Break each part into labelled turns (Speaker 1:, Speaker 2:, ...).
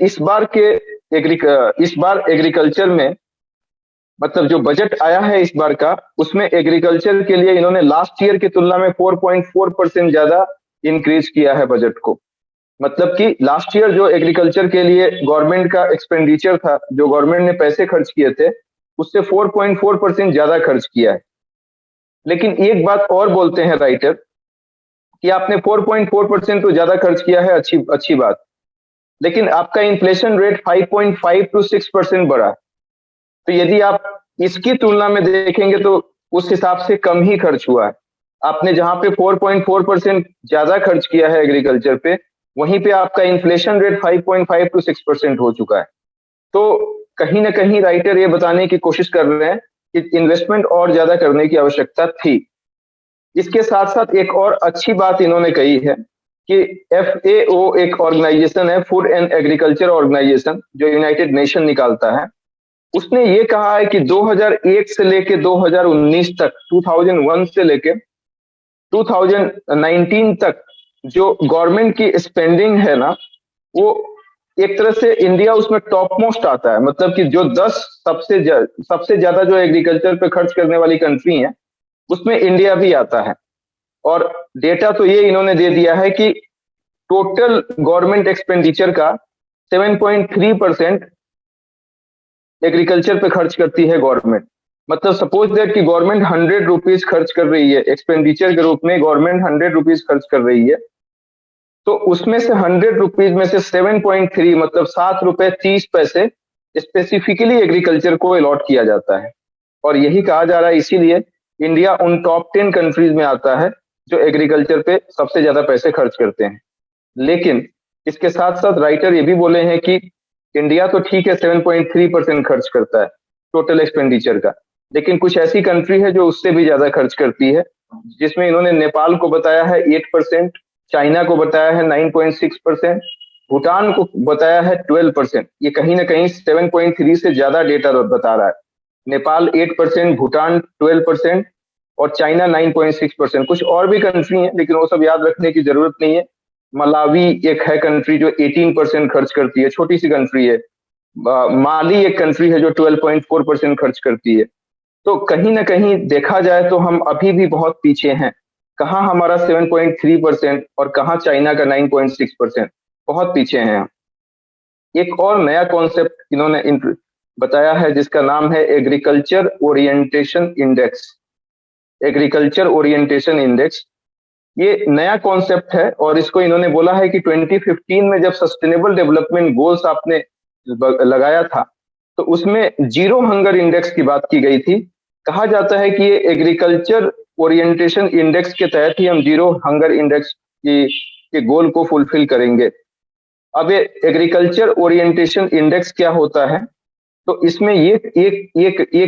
Speaker 1: इस बार के इस बार एग्रीकल्चर में मतलब जो बजट आया है इस बार का, उसमें एग्रीकल्चर के लिए इन्होंने लास्ट ईयर की तुलना में 4.4% ज्यादा इंक्रीज किया है बजट को। मतलब कि लास्ट ईयर जो एग्रीकल्चर के लिए गवर्नमेंट का एक्सपेंडिचर था, जो गवर्नमेंट ने पैसे खर्च किए थे, उससे 4.4% ज्यादा खर्च किया है। लेकिन एक बात और बोलते हैं राइटर कि आपने 4.4% तो ज्यादा खर्च किया है, अच्छी अच्छी बात, लेकिन आपका इन्फ्लेशन रेट 5.5 to 6% बढ़ा। तो यदि आप इसकी तुलना में देखेंगे तो उस हिसाब से कम ही खर्च हुआ है। आपने जहां पे 4.4% ज्यादा खर्च किया है एग्रीकल्चर पे, वहीं पे आपका इन्फ्लेशन रेट 5.5 to 6% हो चुका है। तो कहीं ना कहीं राइटर ये बताने की कोशिश कर रहे हैं कि इन्वेस्टमेंट और ज्यादा करने की आवश्यकता थी। इसके साथ साथ एक और अच्छी बात इन्होंने कही है कि FAO एक ऑर्गेनाइजेशन है, फूड एंड एग्रीकल्चर ऑर्गेनाइजेशन, जो यूनाइटेड नेशन निकालता है। उसने ये कहा है कि 2001 से लेके 2019 तक, 2001 से लेके 2019 तक जो गवर्नमेंट की स्पेंडिंग है ना, वो एक तरह से इंडिया उसमें टॉप मोस्ट आता है। मतलब कि जो 10 सबसे ज्यादा जो एग्रीकल्चर पे खर्च करने वाली कंट्री है, उसमें इंडिया भी आता है। और डेटा तो ये इन्होंने दे दिया है कि टोटल गवर्नमेंट एक्सपेंडिचर का 7.3% एग्रीकल्चर पे खर्च करती है गवर्नमेंट। मतलब सपोज दैट कि गवर्नमेंट 100 रुपीज खर्च कर रही है एक्सपेंडिचर के रूप में, गवर्नमेंट 100 रुपीज खर्च कर रही है, तो उसमें से 100 रुपीज में से 7.3 मतलब 7 रुपए 30 पैसे स्पेसिफिकली एग्रीकल्चर को अलॉट किया जाता है। और यही कहा जा रहा है, इसीलिए इंडिया उन टॉप 10 कंट्रीज में आता है जो एग्रीकल्चर पे सबसे ज्यादा पैसे खर्च करते हैं। लेकिन इसके साथ साथ राइटर ये भी बोले हैं कि इंडिया तो ठीक है 7.3% खर्च करता है टोटल एक्सपेंडिचर का, लेकिन कुछ ऐसी कंट्री है जो उससे भी ज्यादा खर्च करती है, जिसमें इन्होंने नेपाल को बताया है 8%, चाइना को बताया है 9.6%, भूटान को बताया है 12%। ये कहीं ना कहीं 7.3 से ज्यादा डेटा बता रहा है। नेपाल 8%, भूटान 12% और चाइना 9.6%। कुछ और भी कंट्री हैं, लेकिन वो सब याद रखने की जरूरत नहीं है। मलावी एक है कंट्री जो 18% खर्च करती है, छोटी सी कंट्री है। माली एक कंट्री है जो 12.4% खर्च करती है। तो कहीं ना कहीं देखा जाए तो हम अभी भी बहुत पीछे हैं। कहाँ हमारा 7.3% और कहाँ चाइना का 9.6%, बहुत पीछे हैं हम। एक और नया कॉन्सेप्ट इन्होंने बताया है जिसका नाम है agriculture orientation index. Agriculture orientation index ये नया कॉन्सेप्ट है, और इसको इन्होंने बोला है कि 2015 में जब सस्टेनेबल डेवलपमेंट गोल्स आपने लगाया था, तो उसमें जीरो हंगर इंडेक्स की बात की गई थी। कहा जाता है कि ये एग्रीकल्चर ओरिएंटेशन इंडेक्स के तहत ही हम जीरो हंगर इंडेक्स के गोल को फुलफिल करेंगे। अब ये एग्रीकल्चर ओरिएंटेशन इंडेक्स क्या होता है? तो इसमें ये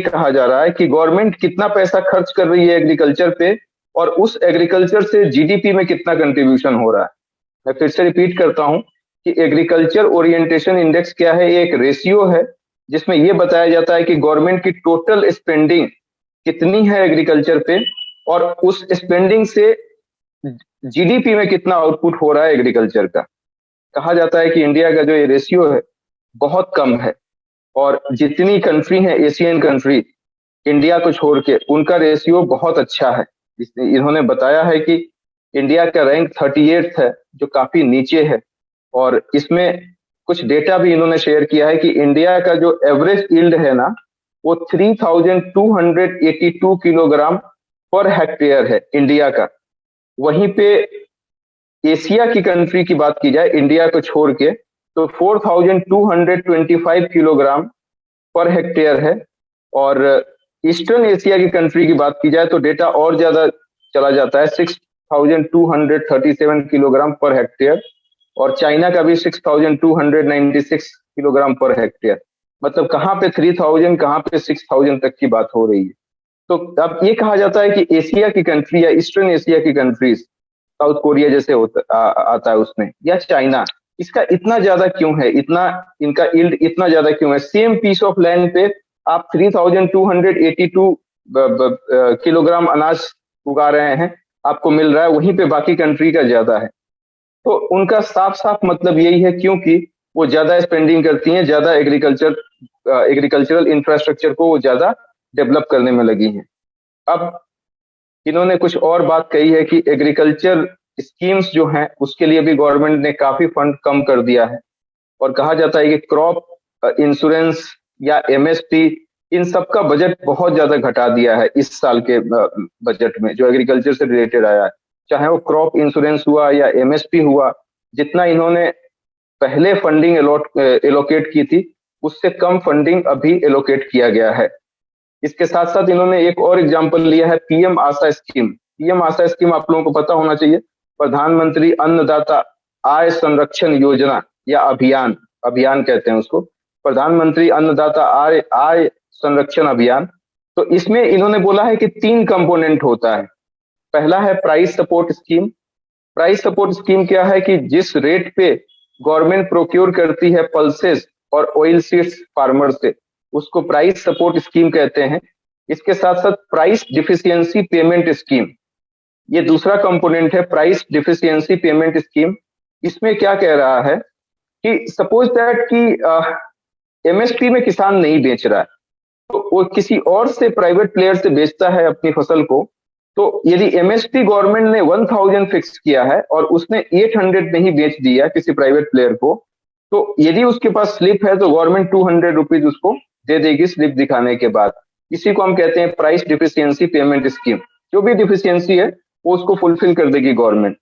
Speaker 1: कहा जा रहा है कि गवर्नमेंट कितना पैसा खर्च कर रही है एग्रीकल्चर पे, और उस एग्रीकल्चर से GDP में कितना कंट्रीब्यूशन हो रहा है। मैं फिर से रिपीट करता हूं कि एग्रीकल्चर ओरिएंटेशन इंडेक्स क्या है? ये एक रेशियो है जिसमें यह बताया जाता है कि गवर्नमेंट की टोटल स्पेंडिंग कितनी है एग्रीकल्चर पे, और उस स्पेंडिंग से GDP में कितना आउटपुट हो रहा है एग्रीकल्चर का। कहा जाता है कि इंडिया का जो ये रेशियो है बहुत कम है, और जितनी कंट्री है एशियन कंट्री इंडिया को छोड़ के, उनका रेशियो बहुत अच्छा है। इन्होंने बताया है कि इंडिया का रैंक 38 है, जो काफी नीचे है। और इसमें कुछ डेटा भी इन्होंने शेयर किया है कि इंडिया का जो एवरेज यील्ड है ना, वो 3282 किलोग्राम पर हेक्टेयर है इंडिया का। वहीं पे एशिया की कंट्री की बात की जाए इंडिया को छोड़ के, तो 4225 किलोग्राम पर हेक्टेयर है। और ईस्टर्न एशिया की कंट्री की बात की जाए तो डेटा और ज्यादा चला जाता है, 6237 किलोग्राम पर हेक्टेयर, और चाइना का भी 6296 किलोग्राम पर हेक्टेयर। मतलब कहाँ पे 3000, कहाँ पे 6000 तक की बात हो रही है। तो अब ये कहा जाता है कि एशिया की कंट्री या ईस्टर्न एशिया की कंट्रीज, साउथ कोरिया जैसे आता है उसमें, या चाइना, इसका इतना ज्यादा क्यों है, इतना इनका यील्ड इतना ज्यादा क्यों है? सेम पीस ऑफ लैंड पे आप 3282 किलोग्राम अनाज उगा रहे हैं, आपको मिल रहा है, वहीं पे बाकी कंट्री का ज्यादा है। तो उनका साफ साफ मतलब यही है, क्योंकि वो ज्यादा स्पेंडिंग करती हैं, ज्यादा एग्रीकल्चरल इंफ्रास्ट्रक्चर को वो ज्यादा डेवलप करने में लगी हैं। अब इन्होंने कुछ और बात कही है कि एग्रीकल्चर स्कीम्स जो हैं उसके लिए भी गवर्नमेंट ने काफी फंड कम कर दिया है, और कहा जाता है कि क्रॉप इंश्योरेंस या एमएसपी इन सब का बजट बहुत ज्यादा घटा दिया है इस साल के बजट में, जो एग्रीकल्चर से रिलेटेड आया है, चाहे वो क्रॉप इंश्योरेंस हुआ या एमएसपी हुआ। जितना इन्होंने पहले फंडिंग एलोकेट की थी उससे कम फंडिंग अभी एलोकेट किया गया है। इसके साथ साथ इन्होंने एक और एग्जांपल लिया है पीएम आशा स्कीम। पीएम आशा स्कीम आप लोगों को पता होना चाहिए, प्रधानमंत्री अन्नदाता आय संरक्षण योजना या अभियान, अभियान कहते हैं उसको, प्रधानमंत्री अन्नदाता आय संरक्षण अभियान। तो इसमें इन्होंने बोला है कि 3 कंपोनेंट होता है। पहला है price support scheme. Price support scheme क्या है कि जिस रेट पे गवर्नमेंट प्रोक्योर करती है पल्सेस और ऑयल सीड्स फार्मर से, उसको प्राइस सपोर्ट स्कीम कहते हैं। इसके साथ साथ प्राइस डिफिशियंसी पेमेंट स्कीम, ये दूसरा कंपोनेंट है, प्राइस डिफिशियंसी पेमेंट स्कीम। इसमें क्या कह रहा है कि सपोज दैट कि एमएसपी में किसान नहीं बेच रहा है, तो वो किसी और से, प्राइवेट प्लेयर से बेचता है अपनी फसल को। तो यदि एमएसपी गवर्नमेंट ने 1000 फिक्स किया है और उसने 800 में ही बेच दिया किसी प्राइवेट प्लेयर को, तो यदि उसके पास स्लिप है तो गवर्नमेंट 200 रुपीज उसको दे देगी स्लिप दिखाने के बाद। इसी को हम कहते हैं प्राइस डिफिशियंसी पेमेंट स्कीम। जो भी डिफिशियंसी है वो उसको फुलफिल कर देगी गवर्नमेंट।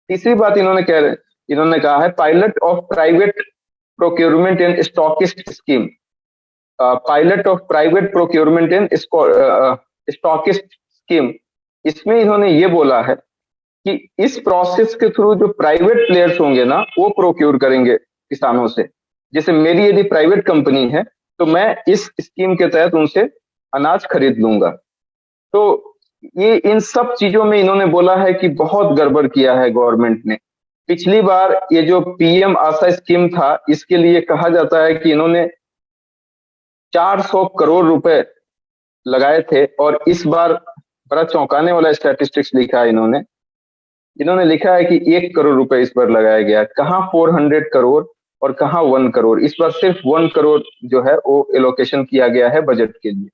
Speaker 1: तीसरी बात इन्होंने कहा है pilot of private procurement and stockist scheme. Pilot of private procurement and stockist scheme. इसमें इन्होंने ये बोला है कि इस प्रोसेस के थ्रू जो प्राइवेट प्लेयर्स होंगे ना, वो प्रोक्योर करेंगे किसानों से। जैसे मेरी यदि प्राइवेट कंपनी है तो मैं इस स्कीम के तहत उनसे अनाज खरीद लूंगा। तो ये इन सब चीजों में इन्होंने बोला है कि बहुत गड़बड़ किया है गवर्नमेंट ने। पिछली बार ये जो पीएम आशा स्कीम था, इसके लिए कहा जाता है कि इन्होंने 400 करोड़ रुपए लगाए थे, और इस बार बड़ा चौंकाने वाला स्टैटिस्टिक्स लिखा है इन्होंने लिखा है कि 1 करोड़ रुपए इस बार लगाया गया। कहाँ 400 करोड़ और कहाँ 1 करोड़। इस बार सिर्फ 1 करोड़ जो है वो एलोकेशन किया गया है बजट के लिए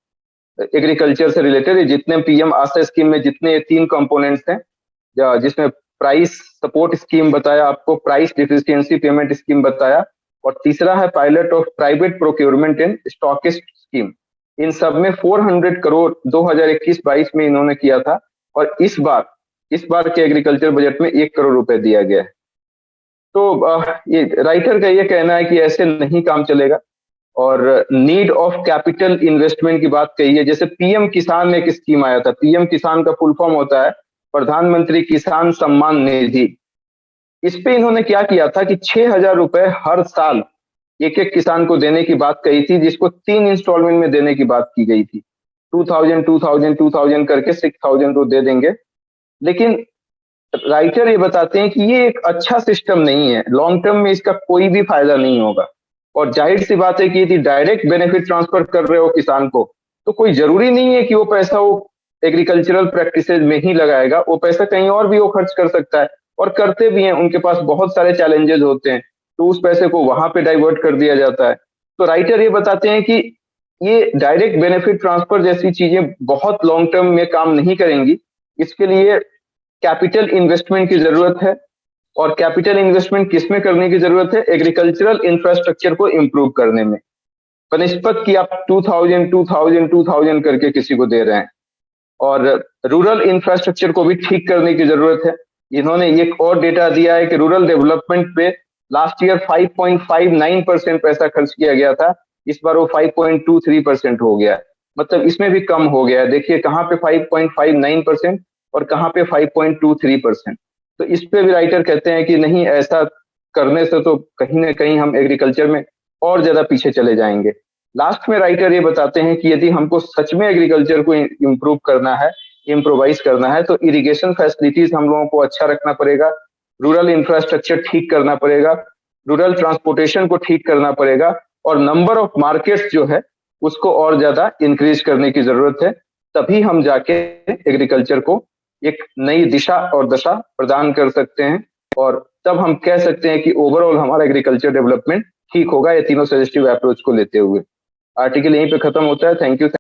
Speaker 1: एग्रीकल्चर से रिलेटेड। जितने पीएम आशा स्कीम में जितने 3 कंपोनेंट्स हैं, जिसमें प्राइस सपोर्ट स्कीम बताया आपको, प्राइस डिफिशियंसी पेमेंट स्कीम बताया, और तीसरा है pilot of private procurement and stockist scheme. इन सब में 400 करोड़ 2021-22 में इन्होंने किया था, और इस बार के एग्रीकल्चर बजट में 1 करोड़ रुपए दिया गया है। तो ये राइटर का ये कहना है कि ऐसे नहीं काम चलेगा, और नीड ऑफ कैपिटल इन्वेस्टमेंट की बात कही है। जैसे पीएम किसान में एक स्कीम आया था, पीएम किसान का फुल फॉर्म होता है प्रधानमंत्री किसान सम्मान निधि। इस पे इन्होंने क्या किया था कि 6000 रुपए हर साल एक एक किसान को देने की बात कही थी, जिसको 3 इंस्टॉलमेंट में देने की बात की गई थी। 2000 करके 6000 तो दे देंगे। लेकिन राइटर ये बताते हैं कि ये एक अच्छा सिस्टम नहीं है, लॉन्ग टर्म में इसका कोई भी फायदा नहीं होगा। और जाहिर सी बात है कि यदि डायरेक्ट बेनिफिट ट्रांसफर कर रहे हो किसान को, तो कोई जरूरी नहीं है कि वो पैसा वो एग्रीकल्चरल प्रैक्टिसेज में ही लगाएगा, वो पैसा कहीं और भी वो खर्च कर सकता है, और करते भी हैं। उनके पास बहुत सारे चैलेंजेस होते हैं, तो उस पैसे को वहां पे डाइवर्ट कर दिया जाता है। तो राइटर ये बताते हैं कि ये डायरेक्ट बेनिफिट ट्रांसफर जैसी चीजें बहुत लॉन्ग टर्म में काम नहीं करेंगी। इसके लिए कैपिटल इन्वेस्टमेंट की जरूरत है, और कैपिटल इन्वेस्टमेंट किसमें करने की जरूरत है? एग्रीकल्चरल इंफ्रास्ट्रक्चर को इम्प्रूव करने में। बनिस्पत की आप 2000 करके किसी को दे रहे हैं, और रूरल इंफ्रास्ट्रक्चर को भी ठीक करने की जरूरत है। इन्होंने एक और डेटा दिया है कि रूरल डेवलपमेंट पे लास्ट ईयर 5.59% पैसा खर्च किया गया था, इस बार वो 5.23% हो गया है। मतलब इसमें भी कम हो गया है। देखिए कहाँ पे 5.59% और कहाँ पे 5.23%। तो इस पे भी राइटर कहते हैं कि नहीं, ऐसा करने से तो कहीं ना कहीं हम एग्रीकल्चर में और ज्यादा पीछे चले जाएंगे। लास्ट में राइटर ये बताते हैं कि यदि हमको सच में एग्रीकल्चर को इम्प्रूव करना है, इम्प्रोवाइज करना है, तो इरिगेशन फैसिलिटीज हम लोगों को अच्छा रखना पड़ेगा, रूरल इंफ्रास्ट्रक्चर ठीक करना पड़ेगा, रूरल ट्रांसपोर्टेशन को ठीक करना पड़ेगा, और नंबर ऑफ मार्केट्स जो है उसको और ज्यादा इंक्रीज करने की जरूरत है। तभी हम जाके एग्रीकल्चर को एक नई दिशा और दशा प्रदान कर सकते हैं, और तब हम कह सकते हैं कि ओवरऑल हमारा एग्रीकल्चर डेवलपमेंट ठीक होगा, ये तीनों सजेस्टिव अप्रोच को लेते हुए। आर्टिकल यहीं पे खत्म होता है। Thank you.